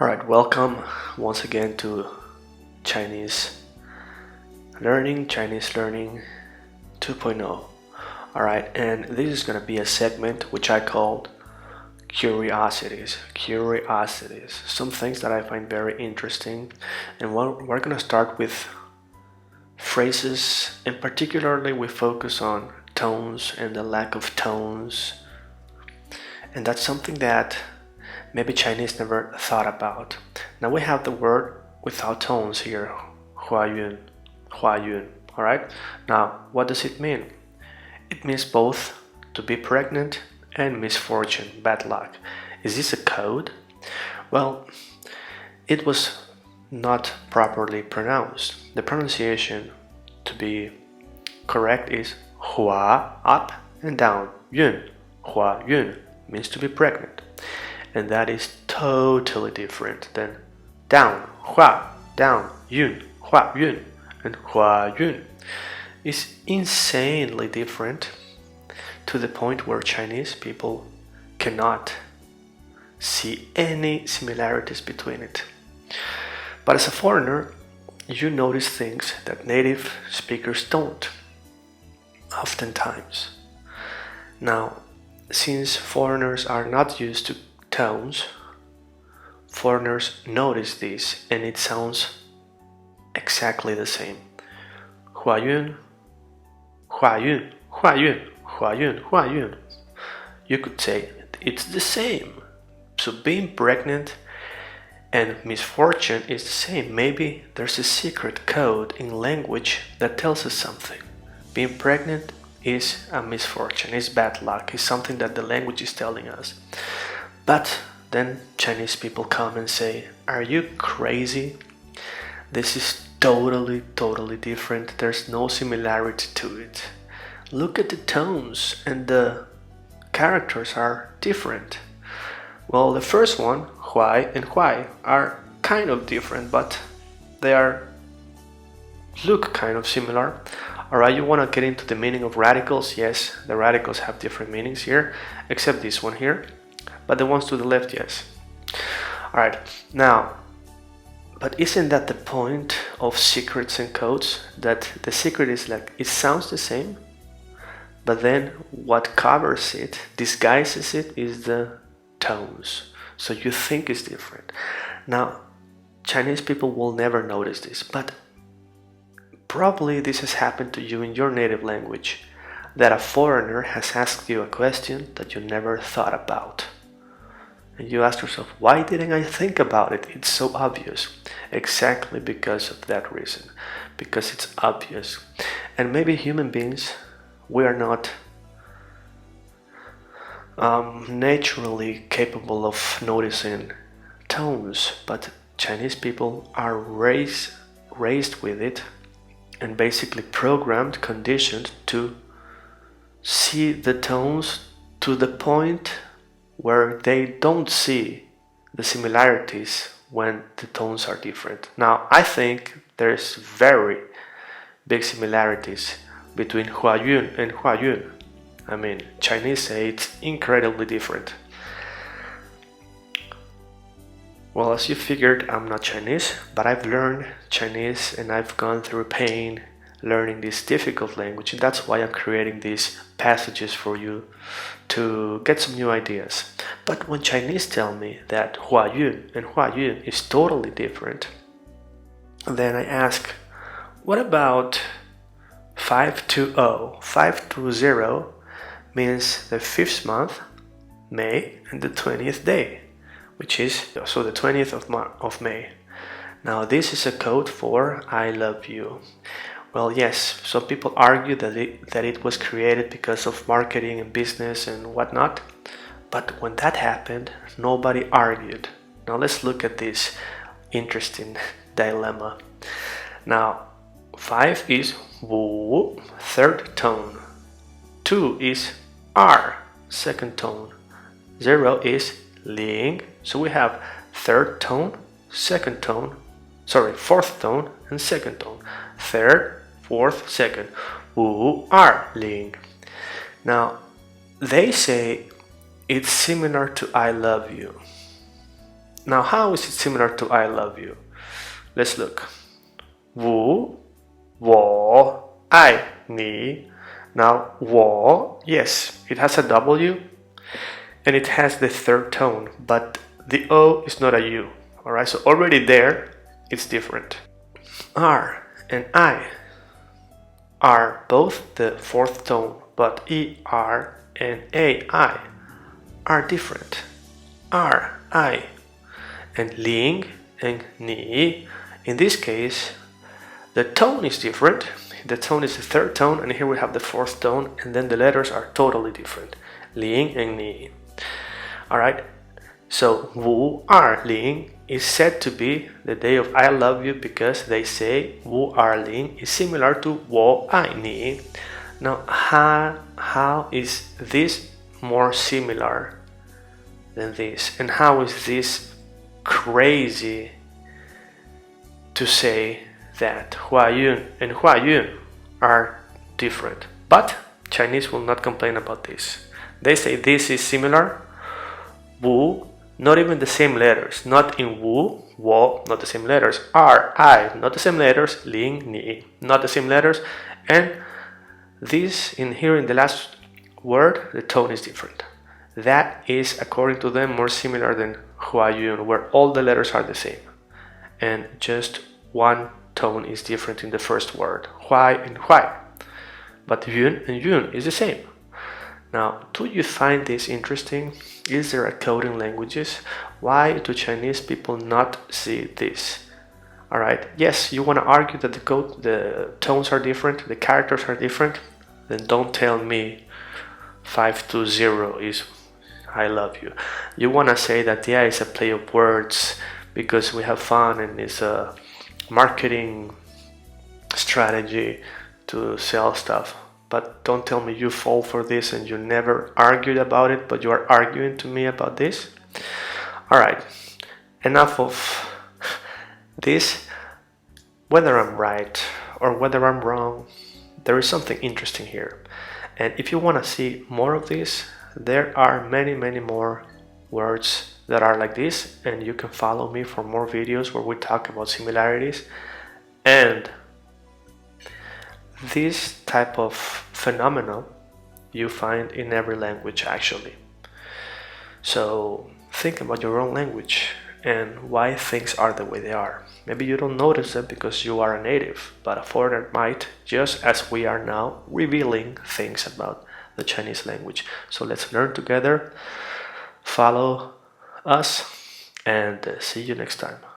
Alright, welcome once again to Chinese Chinese Learning 2.0. Alright, and this is going to be a segment which I called Curiosities. Some things that I find very interesting, and we're going to start with phrases, and particularly we focus on tones and the lack of tones, and that's something that maybe Chinese never thought about. Now we have the word without tones here, huayun. Alright? Now, what does it mean? It means both to be pregnant and misfortune, bad luck. Is this a code? Well, it was not properly pronounced. The pronunciation to be correct is hua, up and down, yun. Hua yun means to be pregnant. And that is totally different than down, hua, down, yun, hua yun, and hua yun. It's insanely different to the point where Chinese people cannot see any similarities between it. But as a foreigner, you notice things that native speakers don't, oftentimes. Now, since foreigners are not used to tones, foreigners notice this and it sounds exactly the same. Huayun, huayun, huayun, huayun, huayun. You could say it's the same. So being pregnant and misfortune is the same. Maybe there's a secret code in language that tells us something. Being pregnant is a misfortune, is bad luck, is something that the language is telling us. But then Chinese people come and say, are you crazy? This is totally different. There's no similarity to it. Look at the tones and the characters are different. Well, the first one, huai and huai, are kind of different, but they look kind of similar. Alright, you want to get into the meaning of radicals? Yes, the radicals have different meanings here, except this one here. But the ones to the left, yes. Alright, now, but isn't that the point of secrets and codes? That the secret is like, it sounds the same, but then what covers it, disguises it, is the tones. So you think it's different. Now, Chinese people will never notice this, but probably this has happened to you in your native language, that a foreigner has asked you a question that you never thought about. And you ask yourself, why didn't I think about it? It's so obvious. Exactly because of that reason. Because it's obvious. And maybe human beings, we are not naturally capable of noticing tones, but Chinese people are raised with it and basically programmed, conditioned to see the tones to the point where they don't see the similarities when the tones are different. Now, I think there's very big similarities between huayun and huayun. I mean, Chinese say it's incredibly different. Well, as you figured, I'm not Chinese, but I've learned Chinese and I've gone through pain learning this difficult language, and that's why I'm creating these passages for you to get some new ideas. But when Chinese tell me that huayun and huayun is totally different, then I ask, what about 520? 520 means the 5th month, May, and the 20th day, which is so the 20th of May. Now this is a code for I love you. Well, yes, some people argue that it was created because of marketing and business and whatnot, but when that happened, nobody argued. Now let's look at this interesting dilemma. Now, 5 is wu, 3rd tone. 2 is R, 2nd tone. 0 is ling, so we have 3rd tone, 2nd tone, 4th tone and 2nd tone. 3rd, 4th, 2nd. Wu, R, ling. Now, they say it's similar to I love you. Now, how is it similar to I love you? Let's look. 我,我爱你. Now, 我, yes, it has a W and it has the third tone, but the O is not a U. Alright, so already there, it's different. R and I are both the fourth tone, but ER and AI are different. R, I, and Ling and Ni, in this case, the tone is different. The tone is the third tone, and here we have the fourth tone, and then the letters are totally different. Ling and Ni. Alright, so 520 is said to be the day of I love you because they say 520 is similar to 我爱你. Now, how is this more similar than this? And how is this crazy to say that 华语 and 华语 are different? But Chinese will not complain about this. They say this is similar. 五, not even the same letters. Not in 五, 我, not the same letters. R, I, not the same letters. 零, 你, not the same letters. And this in here in the last word, the tone is different. That is, according to them, more similar than 华语, where all the letters are the same. And just one tone is different in the first word. 坏 and 坏. But 云 and 云 is the same. Now, do you find this interesting? Is there a code in languages? Why do Chinese people not see this? Alright, yes, you want to argue that the tones are different, the characters are different, then don't tell me 520 is I love you. You want to say that, yeah, it's a play of words because we have fun and it's a marketing strategy to sell stuff. But don't tell me you fall for this and you never argued about it, but you are arguing to me about this. Alright, enough of this. Whether I'm right or whether I'm wrong, there is something interesting here. And if you want to see more of this, there are many more words that are like this, and you can follow me for more videos where we talk about similarities. And this type of phenomenon you find in every language actually. So think about your own language and why things are the way they are. Maybe you don't notice it because you are a native, but a foreigner might, just as we are now revealing things about the Chinese language. So let's learn together, follow us, and see you next time.